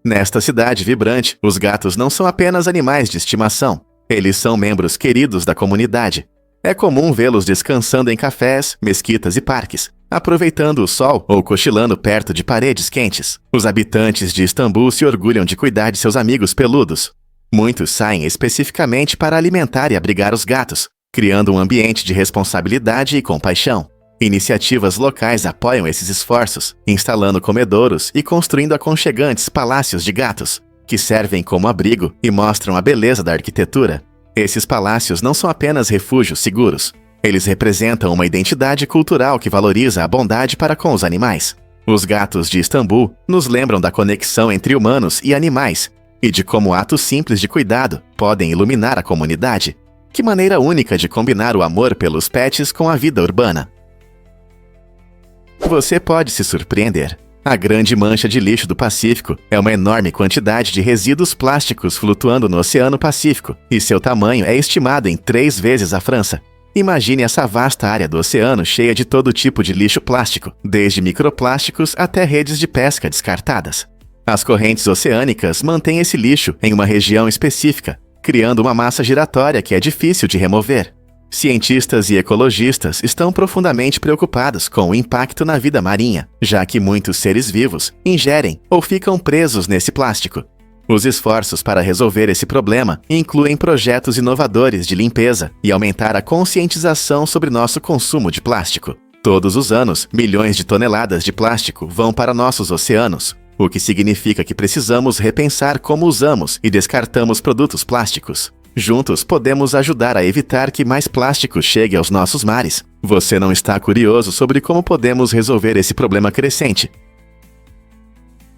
Nesta cidade vibrante, os gatos não são apenas animais de estimação. Eles são membros queridos da comunidade. É comum vê-los descansando em cafés, mesquitas e parques, aproveitando o sol ou cochilando perto de paredes quentes. Os habitantes de Istambul se orgulham de cuidar de seus amigos peludos. Muitos saem especificamente para alimentar e abrigar os gatos, criando um ambiente de responsabilidade e compaixão. Iniciativas locais apoiam esses esforços, instalando comedouros e construindo aconchegantes palácios de gatos, que servem como abrigo e mostram a beleza da arquitetura. Esses palácios não são apenas refúgios seguros. Eles representam uma identidade cultural que valoriza a bondade para com os animais. Os gatos de Istambul nos lembram da conexão entre humanos e animais e de como atos simples de cuidado podem iluminar a comunidade. Que maneira única de combinar o amor pelos pets com a vida urbana. Você pode se surpreender. A Grande Mancha de Lixo do Pacífico é uma enorme quantidade de resíduos plásticos flutuando no Oceano Pacífico, e seu tamanho é estimado em 3 vezes a França. Imagine essa vasta área do oceano cheia de todo tipo de lixo plástico, desde microplásticos até redes de pesca descartadas. As correntes oceânicas mantêm esse lixo em uma região específica, criando uma massa giratória que é difícil de remover. Cientistas e ecologistas estão profundamente preocupados com o impacto na vida marinha, já que muitos seres vivos ingerem ou ficam presos nesse plástico. Os esforços para resolver esse problema incluem projetos inovadores de limpeza e aumentar a conscientização sobre nosso consumo de plástico. Todos os anos, milhões de toneladas de plástico vão para nossos oceanos, o que significa que precisamos repensar como usamos e descartamos produtos plásticos. Juntos podemos ajudar a evitar que mais plástico chegue aos nossos mares. Você não está curioso sobre como podemos resolver esse problema crescente?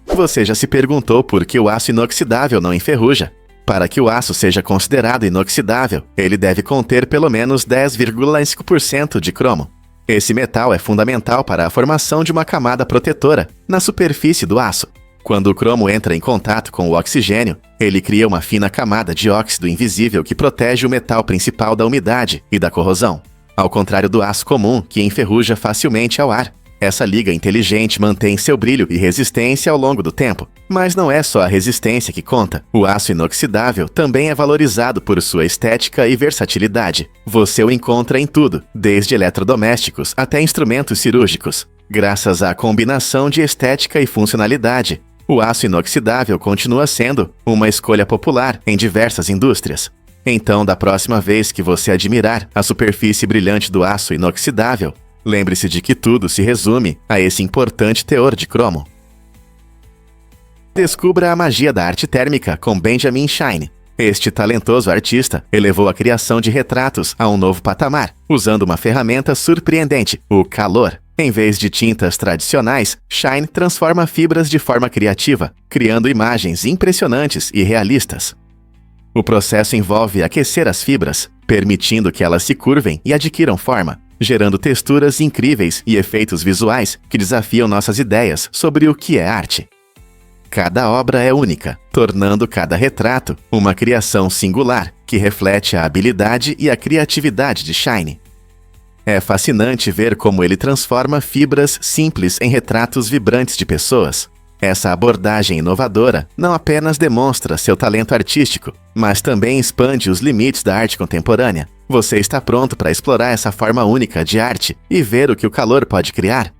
Você já se perguntou por que o aço inoxidável não enferruja? Para que o aço seja considerado inoxidável, ele deve conter pelo menos 10,5% de cromo. Esse metal é fundamental para a formação de uma camada protetora na superfície do aço. Quando o cromo entra em contato com o oxigênio, ele cria uma fina camada de óxido invisível que protege o metal principal da umidade e da corrosão. Ao contrário do aço comum, que enferruja facilmente ao ar, essa liga inteligente mantém seu brilho e resistência ao longo do tempo. Mas não é só a resistência que conta. O aço inoxidável também é valorizado por sua estética e versatilidade. Você o encontra em tudo, desde eletrodomésticos até instrumentos cirúrgicos. Graças à combinação de estética e funcionalidade, O aço inoxidável continua sendo uma escolha popular em diversas indústrias. Então, da próxima vez que você admirar a superfície brilhante do aço inoxidável, lembre-se de que tudo se resume a esse importante teor de cromo. Descubra a magia da arte térmica com Benjamin Shine. Este talentoso artista elevou a criação de retratos a um novo patamar, usando uma ferramenta surpreendente, o calor. Em vez de tintas tradicionais, Shine transforma fibras de forma criativa, criando imagens impressionantes e realistas. O processo envolve aquecer as fibras, permitindo que elas se curvem e adquiram forma, gerando texturas incríveis e efeitos visuais que desafiam nossas ideias sobre o que é arte. Cada obra é única, tornando cada retrato uma criação singular que reflete a habilidade e a criatividade de Shine. É fascinante ver como ele transforma fibras simples em retratos vibrantes de pessoas. Essa abordagem inovadora não apenas demonstra seu talento artístico, mas também expande os limites da arte contemporânea. Você está pronto para explorar essa forma única de arte e ver o que o calor pode criar?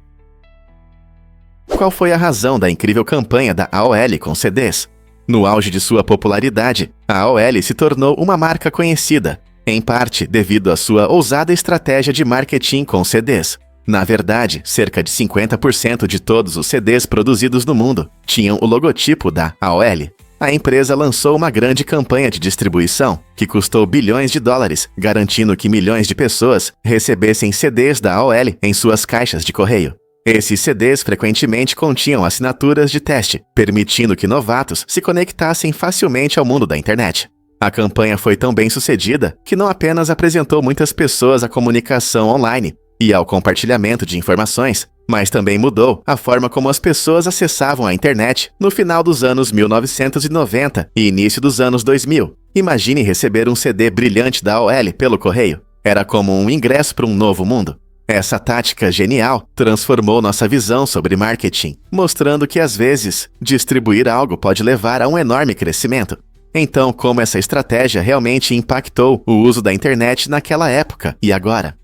Qual foi a razão da incrível campanha da AOL com CDs? No auge de sua popularidade, a AOL se tornou uma marca conhecida, em parte devido à sua ousada estratégia de marketing com CDs. Na verdade, cerca de 50% de todos os CDs produzidos no mundo tinham o logotipo da AOL. A empresa lançou uma grande campanha de distribuição, que custou bilhões de dólares, garantindo que milhões de pessoas recebessem CDs da AOL em suas caixas de correio. Esses CDs frequentemente continham assinaturas de teste, permitindo que novatos se conectassem facilmente ao mundo da internet. A campanha foi tão bem sucedida que não apenas apresentou muitas pessoas à comunicação online e ao compartilhamento de informações, mas também mudou a forma como as pessoas acessavam a internet no final dos anos 1990 e início dos anos 2000. Imagine receber um CD brilhante da AOL pelo correio. Era como um ingresso para um novo mundo. Essa tática genial transformou nossa visão sobre marketing, mostrando que às vezes, distribuir algo pode levar a um enorme crescimento. Então, como essa estratégia realmente impactou o uso da internet naquela época e agora?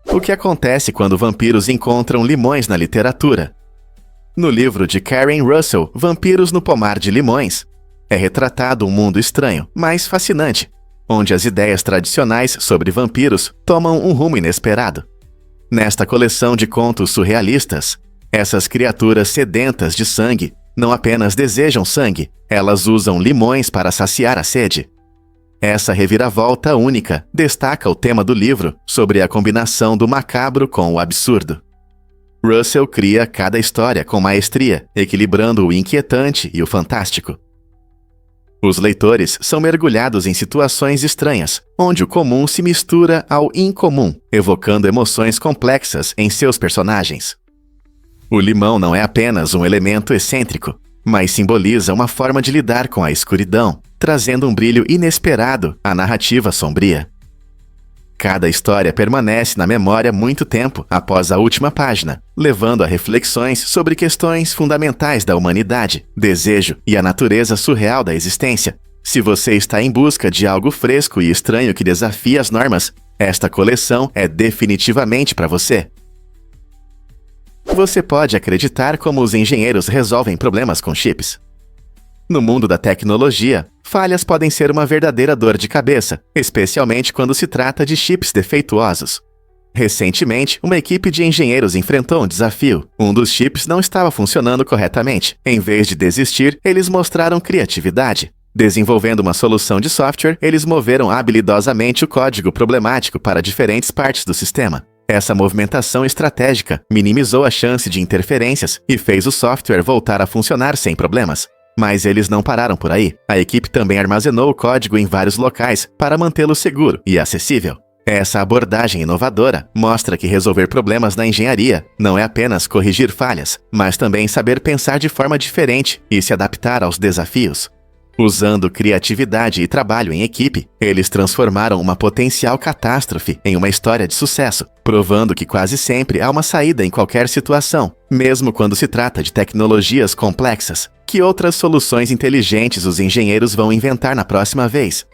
O que acontece quando vampiros encontram limões na literatura? No livro de Karen Russell, Vampiros no Pomar de Limões, é retratado um mundo estranho, mas fascinante, onde as ideias tradicionais sobre vampiros tomam um rumo inesperado. Nesta coleção de contos surrealistas, essas criaturas sedentas de sangue não apenas desejam sangue, elas usam limões para saciar a sede. Essa reviravolta única destaca o tema do livro sobre a combinação do macabro com o absurdo. Russell cria cada história com maestria, equilibrando o inquietante e o fantástico. Os leitores são mergulhados em situações estranhas, onde o comum se mistura ao incomum, evocando emoções complexas em seus personagens. O limão não é apenas um elemento excêntrico, mas simboliza uma forma de lidar com a escuridão, trazendo um brilho inesperado à narrativa sombria. Cada história permanece na memória muito tempo após a última página, levando a reflexões sobre questões fundamentais da humanidade, desejo e a natureza surreal da existência. Se você está em busca de algo fresco e estranho que desafia as normas, esta coleção é definitivamente para você. Você pode acreditar como os engenheiros resolvem problemas com chips. No mundo da tecnologia, falhas podem ser uma verdadeira dor de cabeça, especialmente quando se trata de chips defeituosos. Recentemente, uma equipe de engenheiros enfrentou um desafio. Um dos chips não estava funcionando corretamente. Em vez de desistir, eles mostraram criatividade. Desenvolvendo uma solução de software, eles moveram habilidosamente o código problemático para diferentes partes do sistema. Essa movimentação estratégica minimizou a chance de interferências e fez o software voltar a funcionar sem problemas. Mas eles não pararam por aí. A equipe também armazenou o código em vários locais para mantê-lo seguro e acessível. Essa abordagem inovadora mostra que resolver problemas na engenharia não é apenas corrigir falhas, mas também saber pensar de forma diferente e se adaptar aos desafios. Usando criatividade e trabalho em equipe, eles transformaram uma potencial catástrofe em uma história de sucesso, provando que quase sempre há uma saída em qualquer situação, mesmo quando se trata de tecnologias complexas. Que outras soluções inteligentes os engenheiros vão inventar na próxima vez?